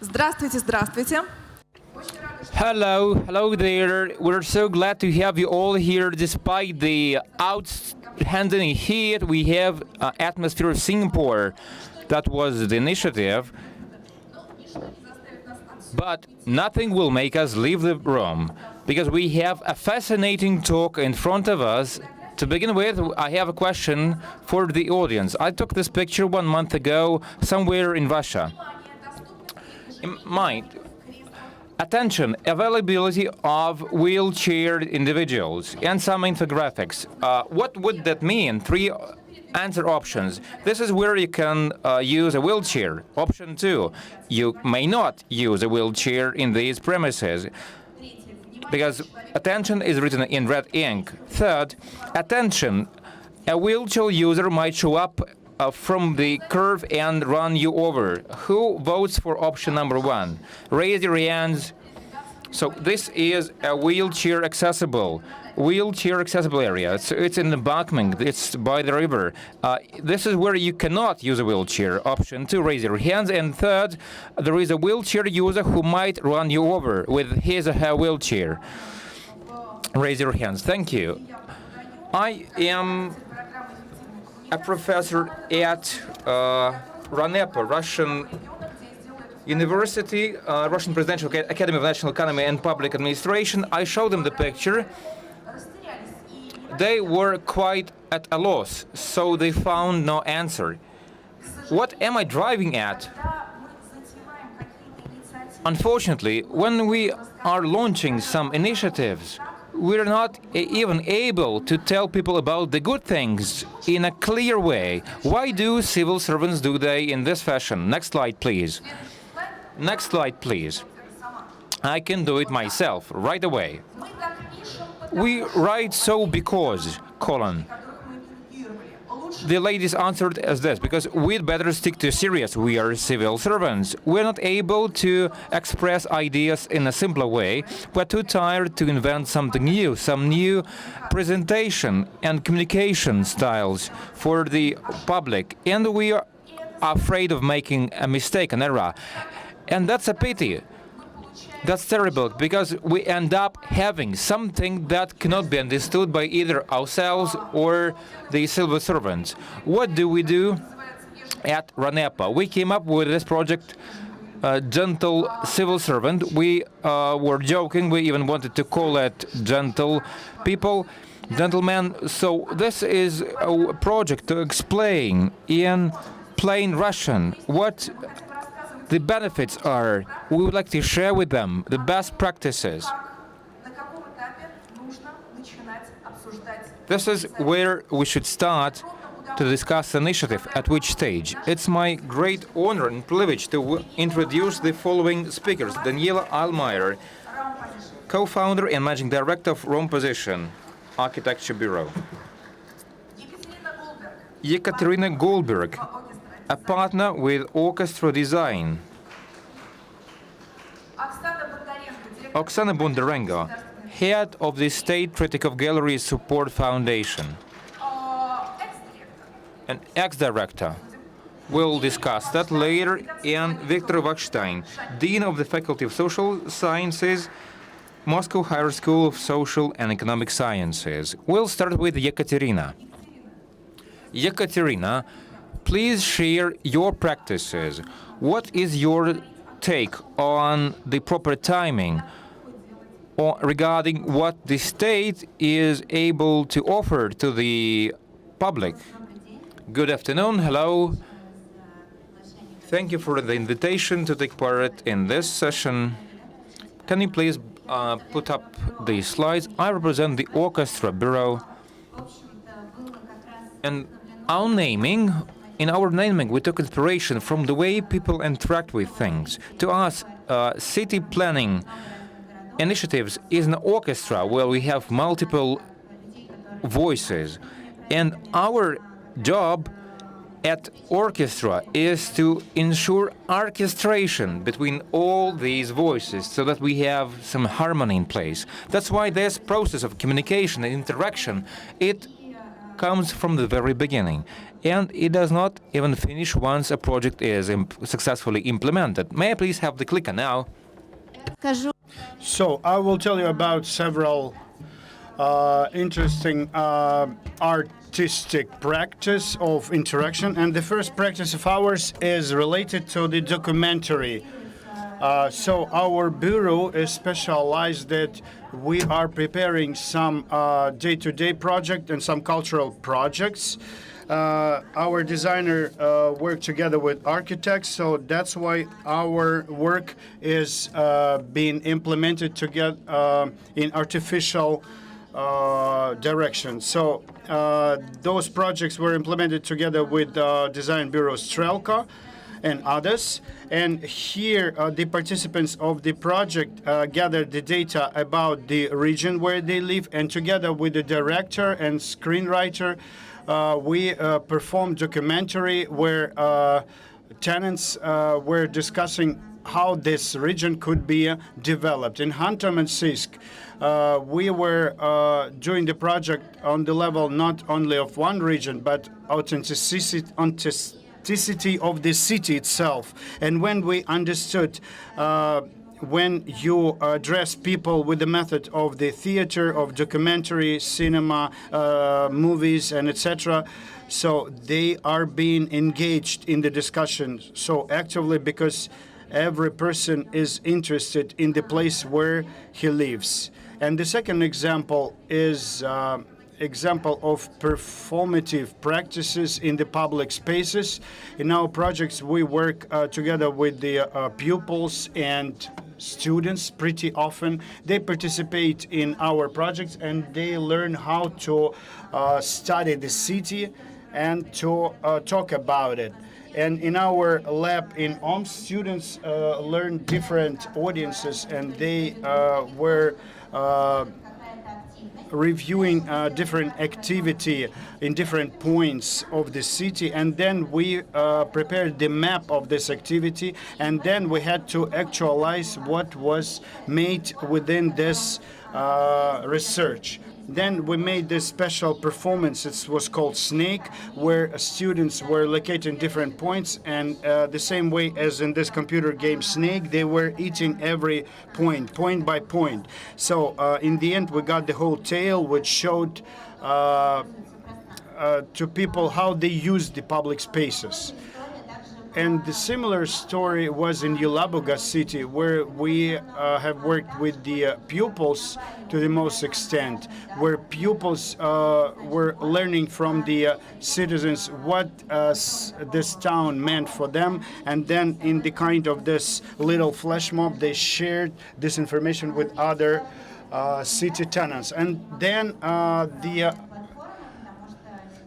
Здравствуйте, здравствуйте. Hello there. We're so glad to have you all here despite the outstanding heat. We have atmosphere of Singapore. That was the initiative. But nothing will make us leave the room because we have a fascinating talk in front of us. To begin with, I have a question for the audience. I took this picture 1 month ago somewhere in Russia. Attention, availability of wheelchaired individuals and some infographics. What would that mean? 3 answer options. This is where you can use a wheelchair. Option 2, you may not use a wheelchair in these premises because attention is written in red ink. Third, attention, a wheelchair user might show up from the curve and run you over. Who votes for option number 1? Raise your hands. So this is a wheelchair accessible area. It's in the embankment. It's by the river. This is where you cannot use a wheelchair. Option 2, raise your hands. And third, there is a wheelchair user who might run you over with his or her wheelchair. Raise your hands. Thank you. I am a professor at RANEPA, Russian University, Russian Presidential Academy of National Economy and Public Administration. I showed them the picture. They were quite at a loss, so they found no answer. What am I driving at? Unfortunately, when we are launching some initiatives, we're not even able to tell people about the good things in a clear way. Why do civil servants do they in this fashion? Next slide, please. Next slide, please. I can do it myself right away. We write so because, colon. The ladies answered as this, because we'd better stick to serious. We are civil servants. We're not able to express ideas in a simpler way. We're too tired to invent something new, some new presentation and communication styles for the public. And we are afraid of making a mistake, an error. And that's a pity. That's terrible, because we end up having something that cannot be understood by either ourselves or the civil servants. What do we do at RANEPA? We came up with this project, Gentle Civil Servant. We were joking. We even wanted to call it Gentle People, Gentlemen. So this is a project to explain in plain Russian what the benefits are. We would like to share with them the best practices. This is where we should start to discuss the initiative, at which stage. It's my great honor and privilege to introduce the following speakers. Daniela Almayer, co-founder and managing director of Rome Position Architecture Bureau. Ekaterina Goldberg, a partner with Orchestra Design. Oksana Bondarenko, head of the State Tretyakov Gallery Support Foundation. An ex-director. We'll discuss that later. And Viktor Vakstein, Dean of the Faculty of Social Sciences, Moscow Higher School of Social and Economic Sciences. We'll start with Ekaterina. Ekaterina, please share your practices. What is your take on the proper timing or regarding what the state is able to offer to the public? Good afternoon. Hello. Thank you for the invitation to take part in this session. Can you please put up the slides? I represent the Orchestra Bureau. And in our naming, we took inspiration from the way people interact with things. To us, city planning initiatives is an orchestra where we have multiple voices. And our job at orchestra is to ensure orchestration between all these voices so that we have some harmony in place. That's why this process of communication and interaction, it comes from the very beginning. and it does not even finish once a project is successfully implemented. May I please have the clicker now? So I will tell you about several interesting artistic practice of interaction, and the first practice of ours is related to the documentary. So our bureau is specialized that we are preparing some day-to-day project and some cultural projects. Our designer worked together with architects, so that's why our work is being implemented together in artificial direction. So those projects were implemented together with design bureau Strelka and others. And here, the participants of the project gathered the data about the region where they live, and together with the director and screenwriter, we performed documentary where tenants were discussing how this region could be developed. In Hantam and Sisk, we were doing the project on the level not only of one region, but authenticity of the city itself. And when we understood when you address people with the method of the theater, of documentary, cinema, movies, and etc., so they are being engaged in the discussion so actively because every person is interested in the place where he lives. And the second example is example of performative practices in the public spaces. In our projects, we work together with the pupils and students pretty often. They participate in our projects and they learn how to study the city and to talk about it. And in our lab in OMS, students learn different audiences, and they were reviewing different activity in different points of the city, and then we prepared the map of this activity, and then we had to actualize what was made within this research. Then we made this special performance. It was called Snake, where students were located in different points, and the same way as in this computer game Snake, they were eating every point by point. So in the end, we got the whole tale, which showed to people how they use the public spaces. And the similar story was in Yelabuga city, where we have worked with the pupils to the most extent, where pupils were learning from the citizens what this town meant for them, and then in the kind of this little flash mob, they shared this information with other city tenants. And then the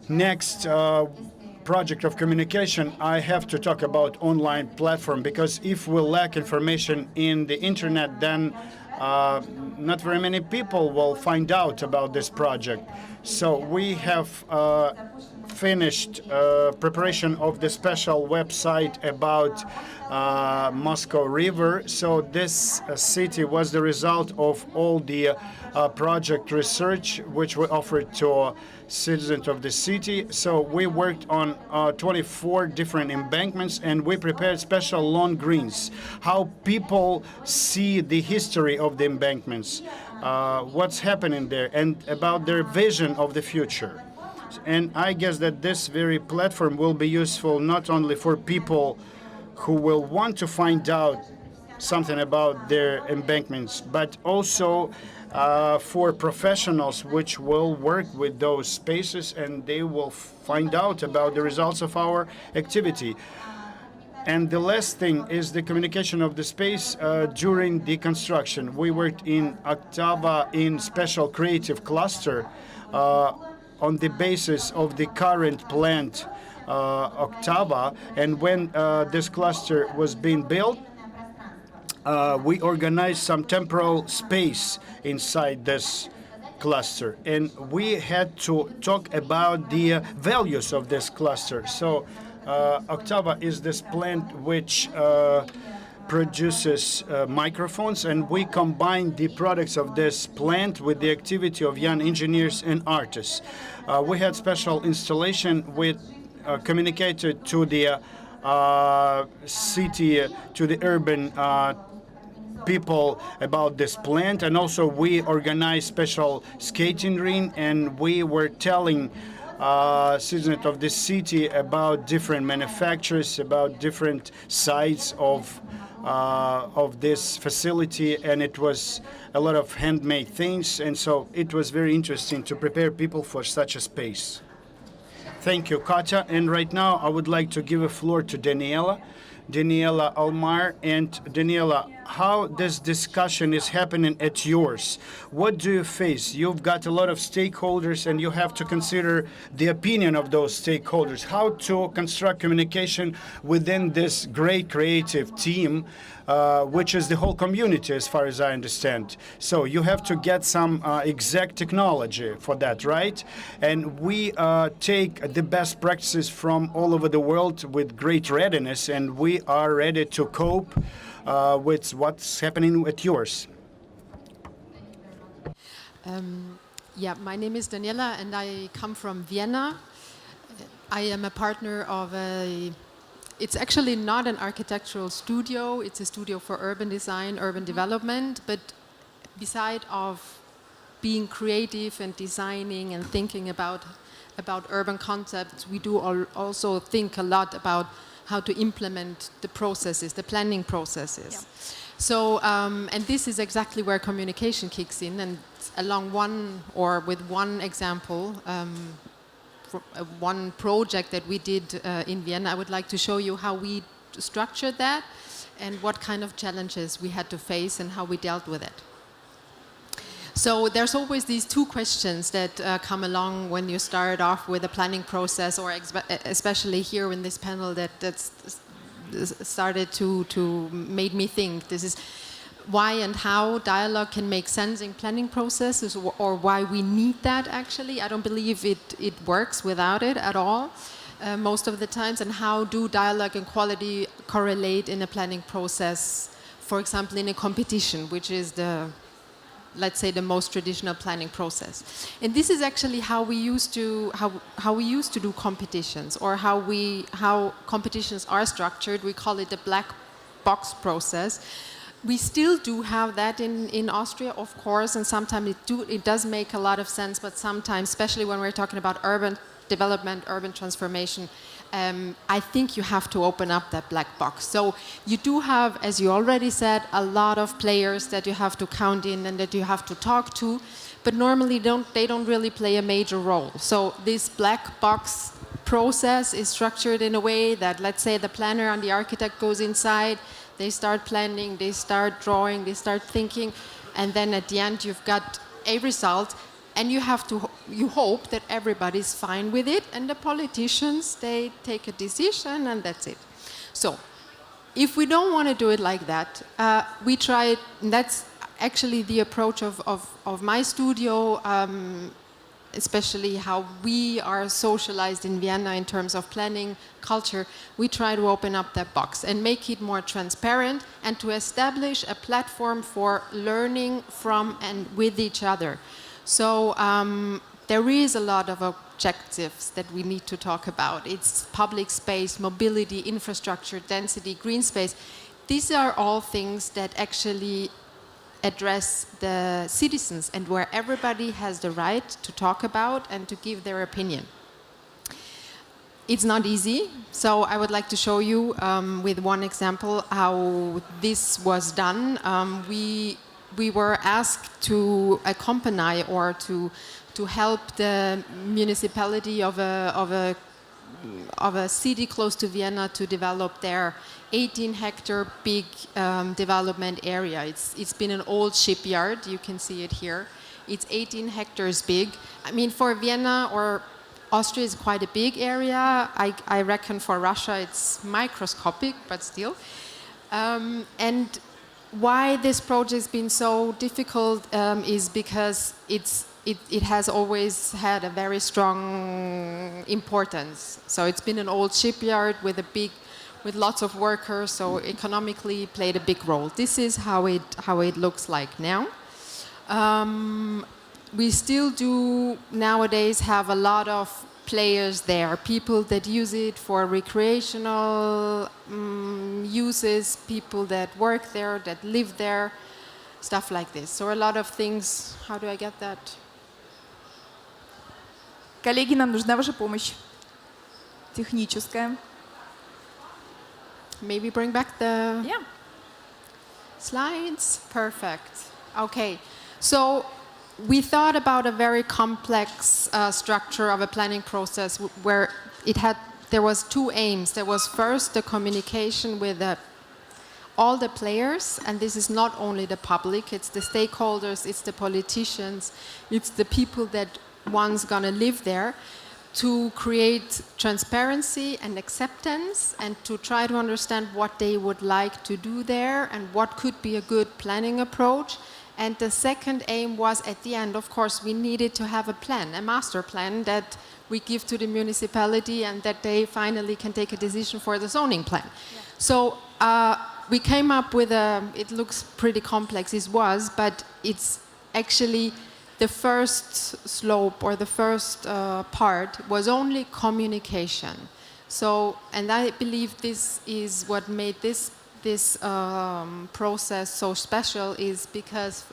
next project of communication, I have to talk about online platform, because if we lack information in the internet, then not very many people will find out about this project. So we have finished preparation of the special website about Moscow River. So this city was the result of all the project research which we offered to citizens of the city. So we worked on 24 different embankments, and we prepared special lawn greens, how people see the history of the embankments, what's happening there, and about their vision of the future. And I guess that this very platform will be useful not only for people who will want to find out something about their embankments, but also for professionals which will work with those spaces, and they will find out about the results of our activity. And the last thing is the communication of the space during the construction. We worked in Oktava in special creative cluster on the basis of the current plant Oktava, and when this cluster was being built, we organized some temporal space inside this cluster, and we had to talk about the values of this cluster. So Oktava is this plant which produces microphones, and we combine the products of this plant with the activity of young engineers and artists. We had special installation with communicated to the city, to the urban people about this plant, and also we organized special skating ring, and we were telling citizens of the city about different manufacturers, about different sites of this facility, and it was a lot of handmade things, and so it was very interesting to prepare people for such a space. Thank you, Katya. And right now I would like to give a floor to Daniela Almar. And Daniela, how this discussion is happening at yours? What do you face? You've got a lot of stakeholders and you have to consider the opinion of those stakeholders. How to construct communication within this great creative team, which is the whole community as far as I understand. So you have to get some exact technology for that, right? And we take the best practices from all over the world with great readiness, and we are ready to cope with what's happening at yours. Yeah, my name is Daniela and I come from Vienna. I am a partner of it's actually not an architectural studio, it's a studio for urban design, urban development, but beside of being creative and designing and thinking about urban concepts, we do also think a lot about how to implement the processes, the planning processes. Yeah. So, and this is exactly where communication kicks in, and along with one example, one project that we did in Vienna, I would like to show you how we structured that and what kind of challenges we had to face and how we dealt with it. So there's always these two questions that come along when you start off with a planning process, or especially here in this panel that's started to made me think. This is why and how dialogue can make sense in planning processes, or why we need that actually. I don't believe it works without it at all most of the times, and how do dialogue and quality correlate in a planning process, for example in a competition, which is let's say the most traditional planning process. And this is actually how we used to do competitions, or how competitions are structured. We call it the black box process. We still do have that in Austria, of course, and sometimes it does make a lot of sense, but sometimes, especially when we're talking about urban development, urban transformation, I think you have to open up that black box. So you do have, as you already said, a lot of players that you have to count in and that you have to talk to, but normally they don't really play a major role. So this black box process is structured in a way that, let's say, the planner and the architect goes inside, they start planning, they start drawing, they start thinking, and then at the end you've got a result. And you hope that everybody's fine with it, and the politicians, they take a decision, and that's it. So, if we don't want to do it like that, we try. And that's actually the approach of my studio, especially how we are socialized in Vienna in terms of planning culture. We try to open up that box and make it more transparent, and to establish a platform for learning from and with each other. So there is a lot of objectives that we need to talk about. It's public space, mobility, infrastructure, density, green space. These are all things that actually address the citizens, and where everybody has the right to talk about and to give their opinion. It's not easy, so I would like to show you with one example how this was done. We were asked to accompany or to help the municipality of a city close to Vienna to develop their 18-hectare big development area. It's been an old shipyard. You can see it here. It's 18 hectares big. I mean, for Vienna or Austria is quite a big area. I reckon for Russia it's microscopic, but still. And why this project has been so difficult is because it has always had a very strong importance. So it's been an old shipyard with lots of workers, so economically played a big role. This is how it looks like now. We still do nowadays have a lot of players there, people that use it for recreational uses, people that work there, that live there, stuff like this. So a lot of things. How do I get that? Коллеги, нам нужна ваша помощь. Техническая. Maybe bring back the Yeah. slides. Perfect. Okay. So we thought about a very complex structure of a planning process where there was two aims. There was first the communication with all the players, and this is not only the public, it's the stakeholders, it's the politicians, it's the people that one's gonna live there, to create transparency and acceptance and to try to understand what they would like to do there and what could be a good planning approach. And the second aim was, at the end, of course, we needed to have a plan, a master plan that we give to the municipality and that they finally can take a decision for the zoning plan. Yeah. So we came up with it looks pretty complex, it was, but it's actually the first slope or the first part was only communication. So, and I believe this is what made this process so special, is because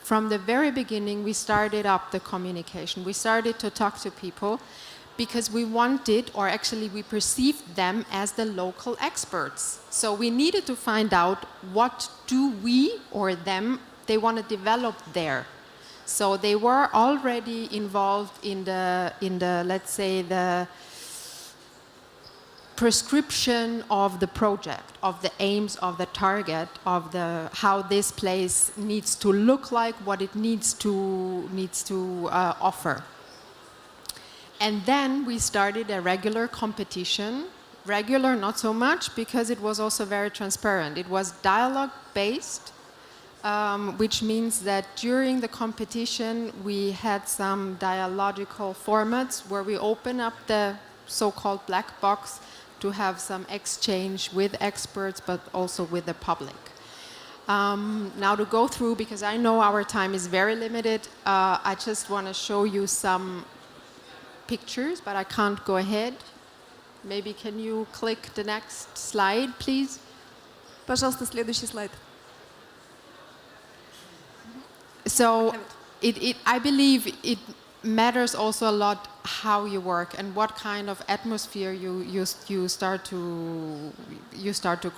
from the very beginning we started up the communication. We started to talk to people because we wanted, or actually we perceived them as the local experts. So we needed to find out what do we or them they want to develop there. So they were already involved in the let's say the prescription of the project, of the aims of the target, of how this place needs to look like, what it needs to offer. And then we started a regular competition. Regular, not so much, because it was also very transparent. It was dialogue based. Which means that during the competition we had some dialogical formats where we open up the so-called black box to have some exchange with experts but also with the public. Now to go through, because I know our time is very limited, I just want to show you some pictures, but I can't go ahead. Maybe can you click the next slide, please? Пожалуйста, следующий слайд. So I believe it matters also a lot how you work and what kind of atmosphere you start to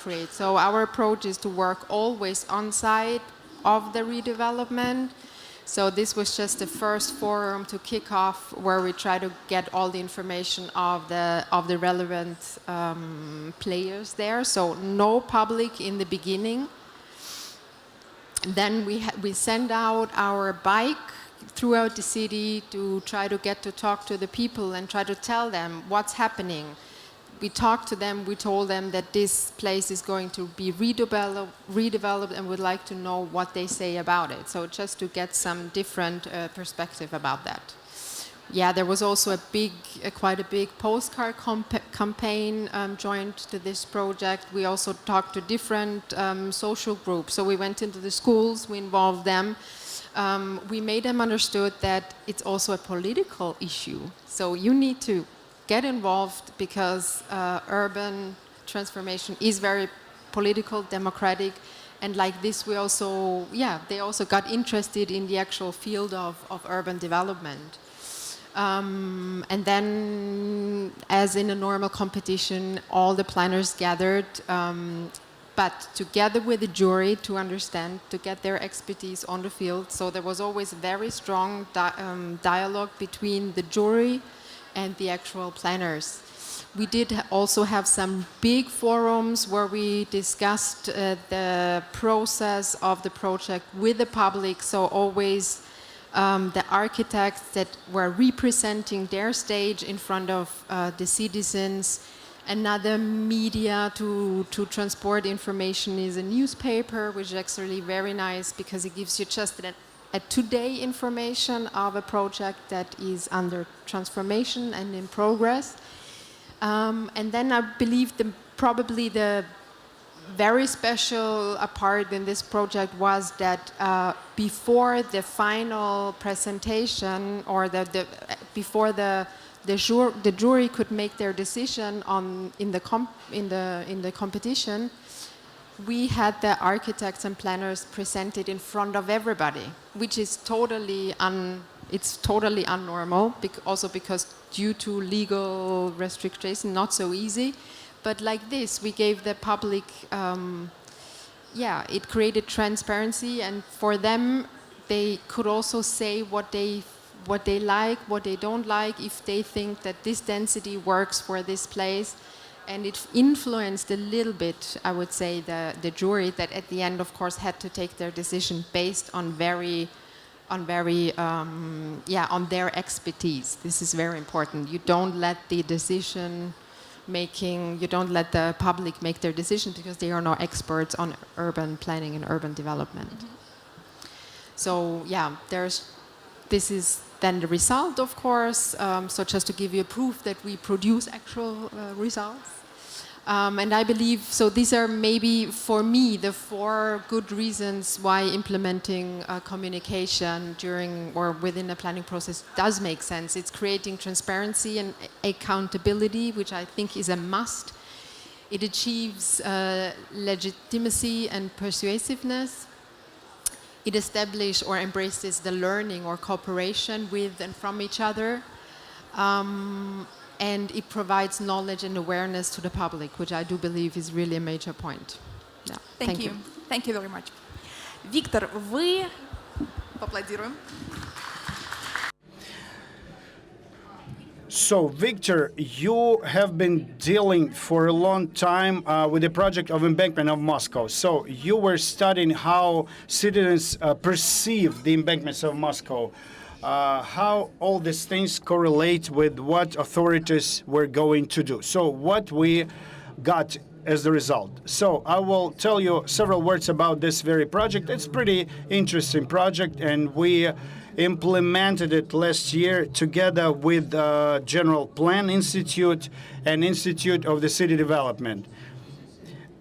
create. So our approach is to work always on site of the redevelopment. So this was just the first forum to kick off, where we try to get all the information of the relevant players there. So no public in the beginning. Then we send out our bike throughout the city to try to get to talk to the people and try to tell them what's happening. We talked to them, we told them that this place is going to be redeveloped and would like to know what they say about it. So just to get some different perspective about that. Yeah, there was also quite a big postcard campaign joined to this project. We also talked to different social groups. So we went into the schools, we involved them. We made them understood that it's also a political issue. So you need to get involved because urban transformation is very political, democratic. And like this, they also got interested in the actual field of urban development. And then, as in a normal competition, all the planners gathered, but together with the jury to understand, to get their expertise on the field. So there was always very strong dialogue between the jury and the actual planners. We did also have some big forums where we discussed the process of the project with the public, so always the architects that were representing their stage in front of the citizens. Another media to transport information is a newspaper, which is actually very nice because it gives you just a today information of a project that is under transformation and in progress. And then I believe probably the very special part in this project was that before the final presentation or before the the jury could make their decision in the competition. We had the architects and planners presented in front of everybody, which is totally unnormal, also because due to legal restrictions, not so easy. But like this, we gave the public, it created transparency, and for them, they could also say what they like, what they don't like, if they think that this density works for this place. And it influenced a little bit, I would say, the jury that at the end, of course, had to take their decision based on on their expertise. This is very important. You don't let the you don't let the public make their decision because they are not experts on urban planning and urban development. So this is then the result, of course. So just to give you a proof that we produce actual results. And I believe, so these are maybe, for me, the 4 good reasons why implementing communication during or within a planning process does make sense. It's creating transparency and accountability, which I think is a must. It achieves legitimacy and persuasiveness. It establishes or embraces the learning or cooperation with and from each other. And it provides knowledge and awareness to the public, which I do believe is really a major point. Yeah. Thank you. Thank you very much. Виктор, вы... Поаплодируем. So, Victor, you have been dealing for a long time with the project of embankment of Moscow. So, you were studying how citizens perceive the embankments of Moscow, how all these things correlate with what authorities were going to do. So, what we got as the result. So, I will tell you several words about this very project. It's a pretty interesting project, and we implemented it last year together with General Plan Institute and Institute of the City Development.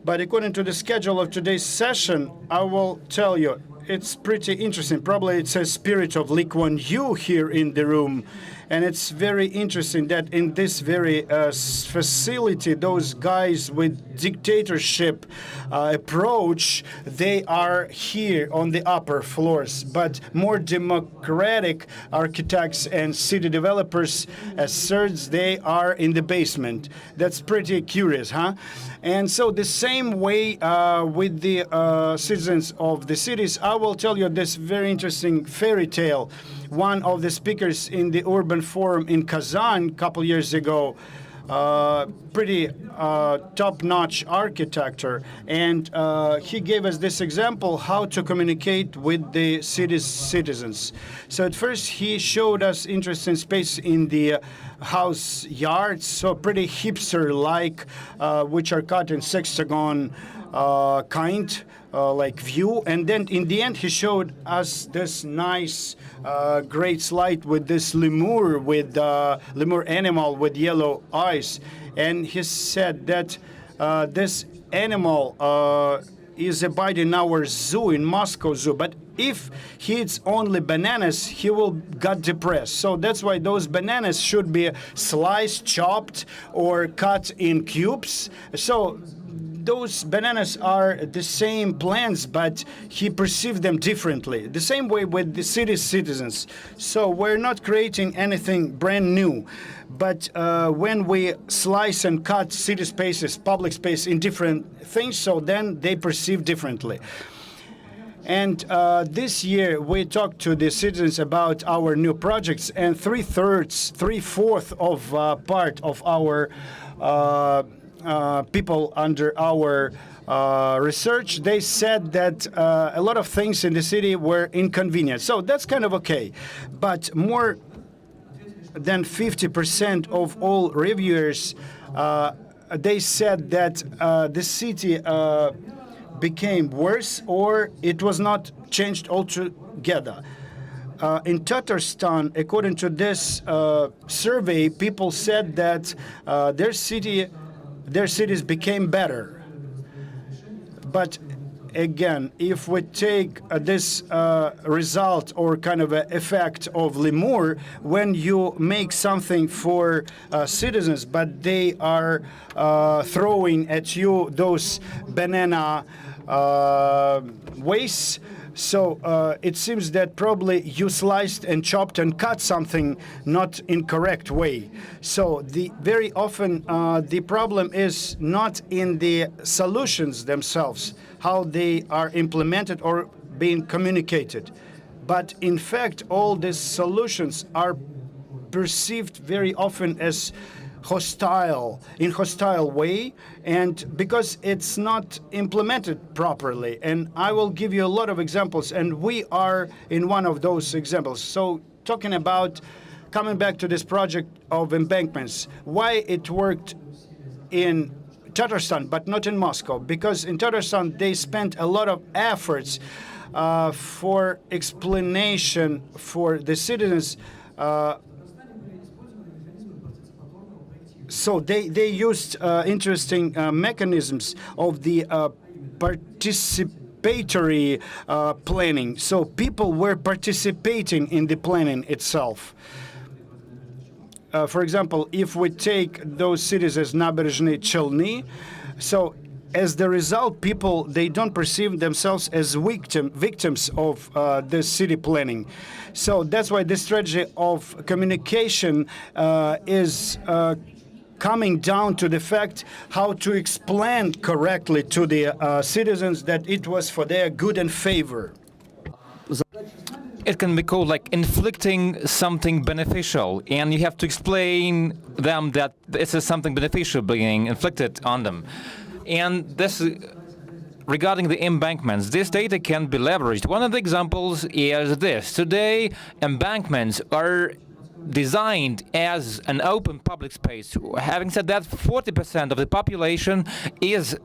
But according to the schedule of today's session, I will tell you, it's pretty interesting. Probably it's a spirit of Lee Kuan Yew here in the room. And it's very interesting that in this very facility, those guys with dictatorship approach, they are here on the upper floors. But more democratic architects and city developers assert they are in the basement. That's pretty curious, huh? And so the same way with the citizens of the cities, I will tell you this very interesting fairy tale. One of the speakers in the Urban Forum in Kazan a couple years ago, pretty top-notch architect, and he gave us this example how to communicate with the city's citizens. So at first he showed us interesting space in the house yards, so pretty hipster-like, which are cut in sextagon kind. Like view, and then in the end he showed us this nice great slide with this lemur, with lemur animal with yellow eyes, and he said that this animal is abiding in our zoo, in Moscow Zoo, but if he eats only bananas, he will get depressed. So that's why those bananas should be sliced, chopped, or cut in cubes. So those bananas are the same plants, but he perceived them differently. The same way with the city's citizens. So we're not creating anything brand new. But when we slice and cut city spaces, public space in different things, so then they perceive differently. And this year we talked to the citizens about our new projects, and 3/4 of part of our people under our research, they said that a lot of things in the city were inconvenient. So that's kind of okay. But more than 50% of all reviewers, they said that the city became worse or it was not changed altogether. In Tatarstan, according to this survey, people said that their cities became better. But again, if we take this result or kind of a effect of Lemur, when you make something for citizens, but they are throwing at you those banana wastes, so it seems that probably you sliced and chopped and cut something not in correct way. So very often the problem is not in the solutions themselves, how they are implemented or being communicated, but in fact all these solutions are perceived very often as hostile way, and because it's not implemented properly. And I will give you a lot of examples, and we are in one of those examples. So talking about coming back to this project of embankments, why it worked in Tatarstan but not in Moscow, because in Tatarstan they spent a lot of efforts for explanation for the citizens. So they used interesting mechanisms of the participatory planning. So people were participating in the planning itself. For example, if we take those cities as Naberezhny, Chelny, so as the result, people, they don't perceive themselves as victims of the city planning. So that's why this strategy of communication is coming down to the fact how to explain correctly to the citizens that it was for their good and favor. It can be called like inflicting something beneficial, and you have to explain them that this is something beneficial being inflicted on them. And this, regarding the embankments, this data can be leveraged. One of the examples is this. Today, embankments are designed as an open public space. Having said that, 40% of the population is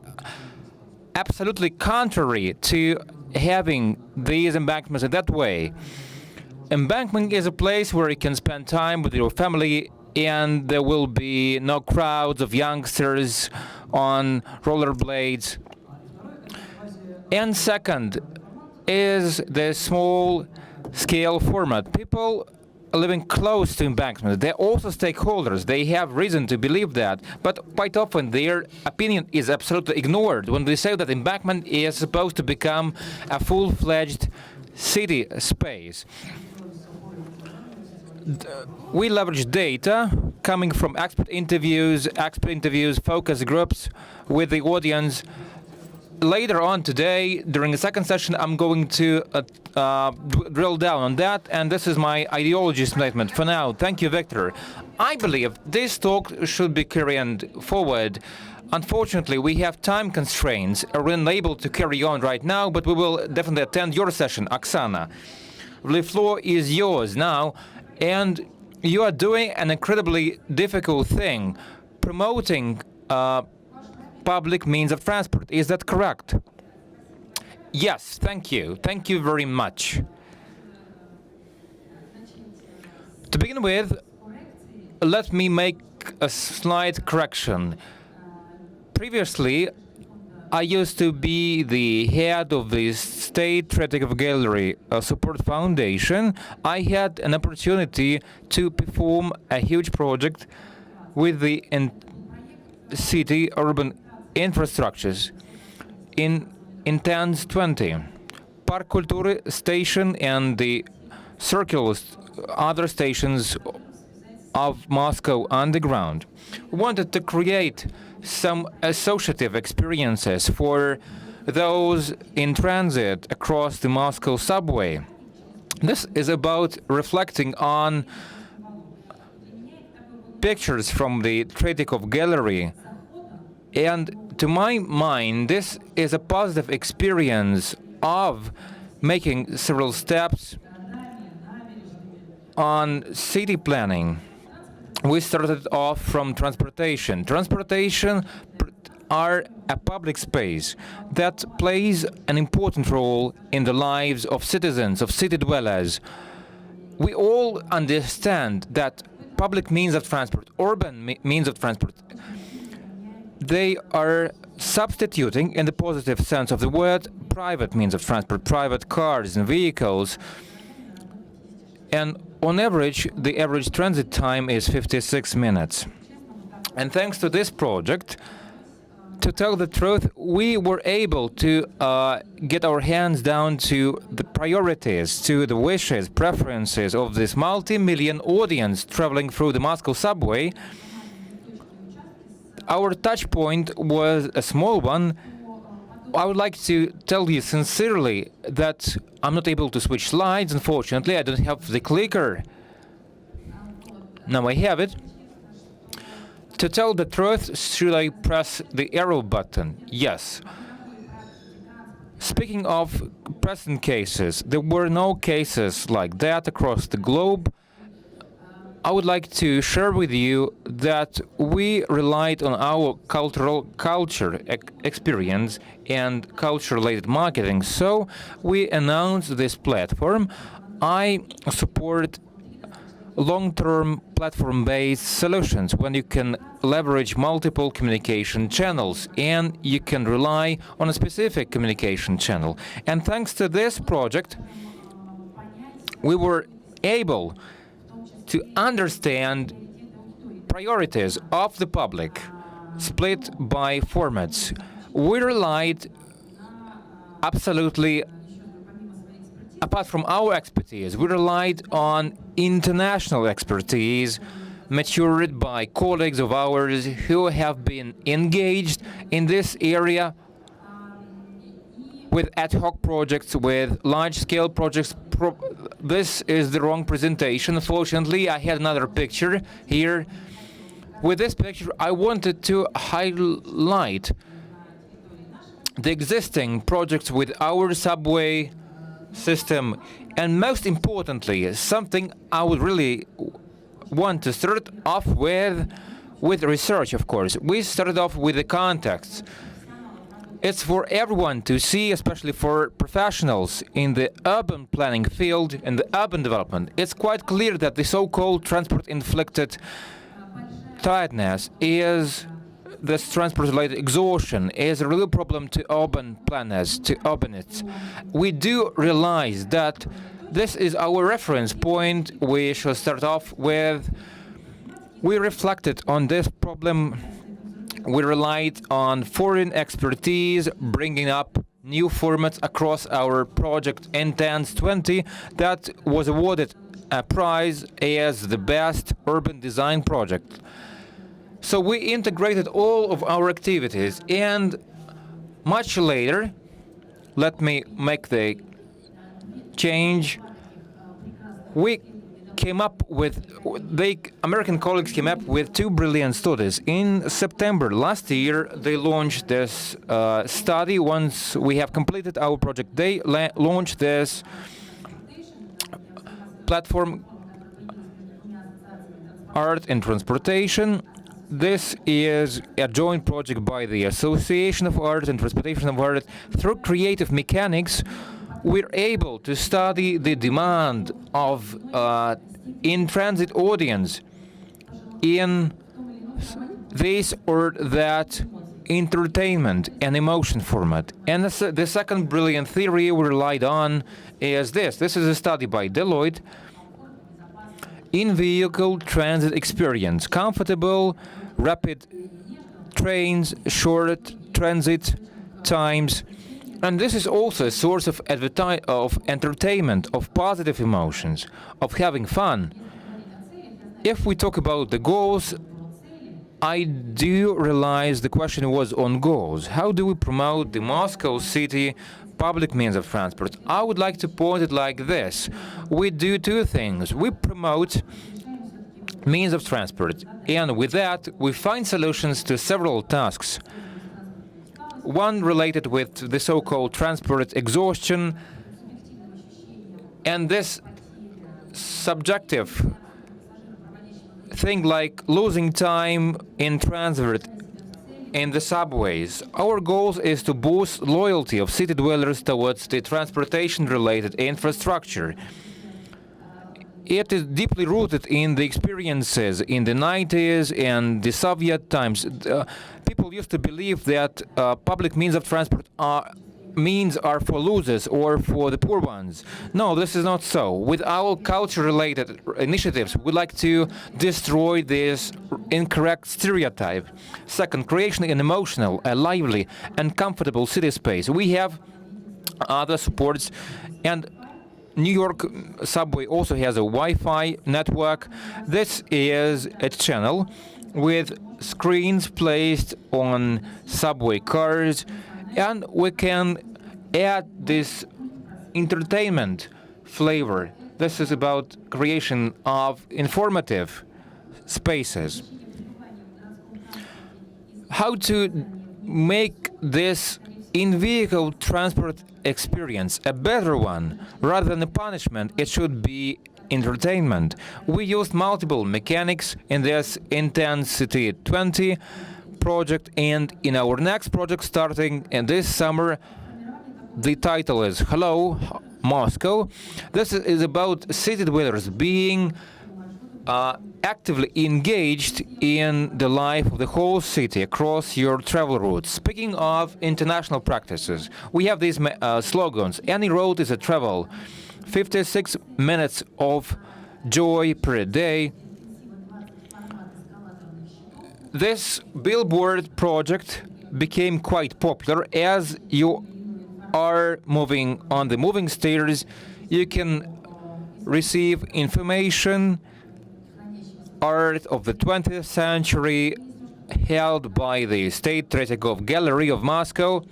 absolutely contrary to having these embankments in that way. Embankment is a place where you can spend time with your family, and there will be no crowds of youngsters on rollerblades. And second is the small-scale format. People living close to embankments, they're also stakeholders. They have reason to believe that, but quite often their opinion is absolutely ignored when they say that embankment is supposed to become a full-fledged city space. We leverage data coming from expert interviews, focus groups with the audience. Later on today, during the second session, I'm going to drill down on that, and this is my ideology statement. For now, thank you, Victor. I believe this talk should be carried forward. Unfortunately, we have time constraints. We're unable to carry on right now, but we will definitely attend your session, Oksana. The floor is yours now, and you are doing an incredibly difficult thing, promoting public means of transport. Is that correct? Yes, thank you. Thank you very much. To begin with, let me make a slight correction. Previously, I used to be the head of the State Tretyakov Gallery Support Foundation. I had an opportunity to perform a huge project with the city urban infrastructures in Intense 20, Park Kultury station and the circulars, other stations of Moscow underground. We wanted to create some associative experiences for those in transit across the Moscow subway. This is about reflecting on pictures from the Tretyakov Gallery, and to my mind, this is a positive experience of making several steps on city planning. We started off from transportation. Transportation are a public space that plays an important role in the lives of citizens, of city dwellers. We all understand that public means of transport, urban means of transport, they are substituting, in the positive sense of the word, private means of transport, private cars and vehicles. And on average, the average transit time is 56 minutes. And thanks to this project, to tell the truth, we were able to get our hands down to the priorities, to the wishes, preferences of this multi-million audience traveling through the Moscow subway. Our touch point was a small one. I would like to tell you sincerely that I'm not able to switch slides, unfortunately. I don't have the clicker. Now I have it. To tell the truth, should I press the arrow button? Yes. Speaking of present cases, there were no cases like that across the globe. I would like to share with you that we relied on our culture experience and culture-related marketing. So we announced this platform. I support long-term platform-based solutions when you can leverage multiple communication channels and you can rely on a specific communication channel. And thanks to this project, we were able to understand priorities of the public split by formats. We relied absolutely, apart from our expertise, we relied on international expertise matured by colleagues of ours who have been engaged in this area with ad hoc projects, with large-scale projects. This is the wrong presentation. Unfortunately, I had another picture here. With this picture, I wanted to highlight the existing projects with our subway system, and most importantly, something I would really want to start off with research, of course. We started off with the context. It's for everyone to see, especially for professionals in the urban planning field and the urban development. It's quite clear that the so-called transport-inflicted tiredness is this transport-related exhaustion is a real problem to urban planners, to urbanists. We do realize that this is our reference point we should start off with. We reflected on this problem. We relied on foreign expertise, bringing up new formats across our project Intense 20 that was awarded a prize as the best urban design project. So we integrated all of our activities, and much later, let me make the change, we came up with, the American colleagues came up with two brilliant studies. In September last year, they launched this study. Once we have completed our project, they launched this platform, Art and Transportation. This is a joint project by the Association of Art and Transportation of Art. Through creative mechanics, we're able to study the demand of in-transit audience in this or that entertainment and emotion format. And the second brilliant theory we relied on is this. This is a study by Deloitte. In-vehicle transit experience, comfortable, rapid trains, short transit times, and this is also a source of entertainment, of positive emotions, of having fun. If we talk about the goals, I do realize the question was on goals. How do we promote the Moscow city public means of transport? I would like to point it like this. We do two things. We promote means of transport, and with that, we find solutions to several tasks. One related with the so-called transport exhaustion, and this subjective thing like losing time in transit in the subways. Our goal is to boost loyalty of city dwellers towards the transportation-related infrastructure. it is deeply rooted in the experiences in the 90s and the Soviet times. People used to believe that public means of transport are for losers or for the poor ones. No, this is not so. With our culture-related initiatives, we'd like to destroy this incorrect stereotype. Second, creation an emotional, a lively, and comfortable city space. We have other supports, and New York subway also has a Wi-Fi network. This is a channel with screens placed on subway cars, and we can add this entertainment flavor. This is about creation of informative spaces. How to make this in-vehicle transport experience a better one rather than a punishment? It should be entertainment. We used multiple mechanics in this Intensity 20 project, and in our next project starting in this summer, the title is Hello Moscow. This is about city dwellers being actively engaged in the life of the whole city across your travel routes. Speaking of international practices, we have these slogans. Any road is a travel. 56 minutes of joy per day. This billboard project became quite popular. As you are moving on the moving stairs, you can receive information, art of the 20th century held by the State Tretyakov Gallery of Moscow.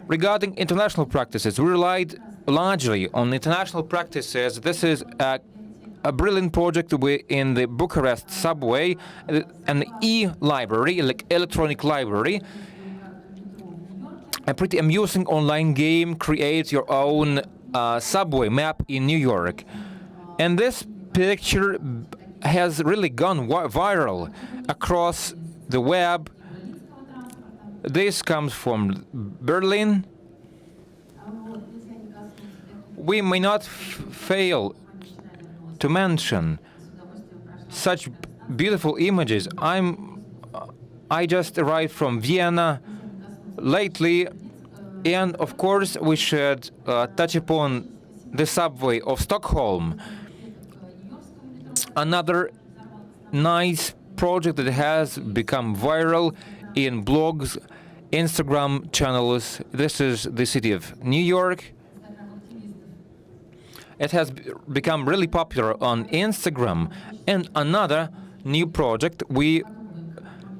Regarding international practices, we relied largely on international practices. This is a brilliant project in the Bucharest subway, an e-library, like electronic library. A pretty amusing online game, create your own subway map in New York. And this picture has really gone viral across the web. This comes from Berlin. We may not fail to mention such beautiful images. I just arrived from Vienna lately, and of course we should touch upon the subway of Stockholm. Another nice project that has become viral in blogs, Instagram channels. This is the city of New York. It has become really popular on Instagram. And another new project we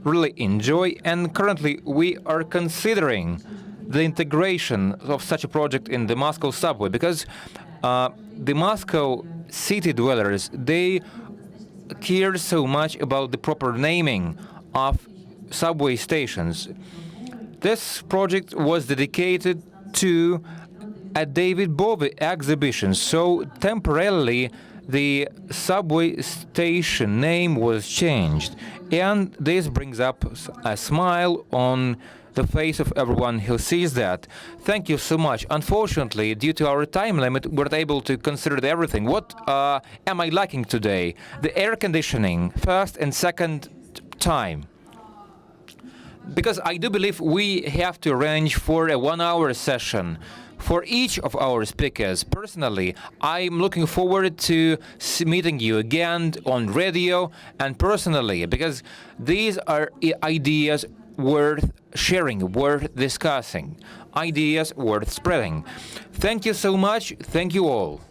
really enjoy, and currently we are considering the integration of such a project in the Moscow subway, because the Moscow city dwellers, they care so much about the proper naming of subway stations. This project was dedicated to a David Bowie exhibition, so temporarily the subway station name was changed, and this brings up a smile on the face of everyone who sees that. Thank you so much. Unfortunately, due to our time limit, we're not able to consider everything. What am I lacking today? The air conditioning, first and second time. Because I do believe we have to arrange for a 1-hour session for each of our speakers. Personally, I'm looking forward to meeting you again on radio and personally, because these are ideas worth sharing, worth discussing, ideas worth spreading. Thank you so much. Thank you all.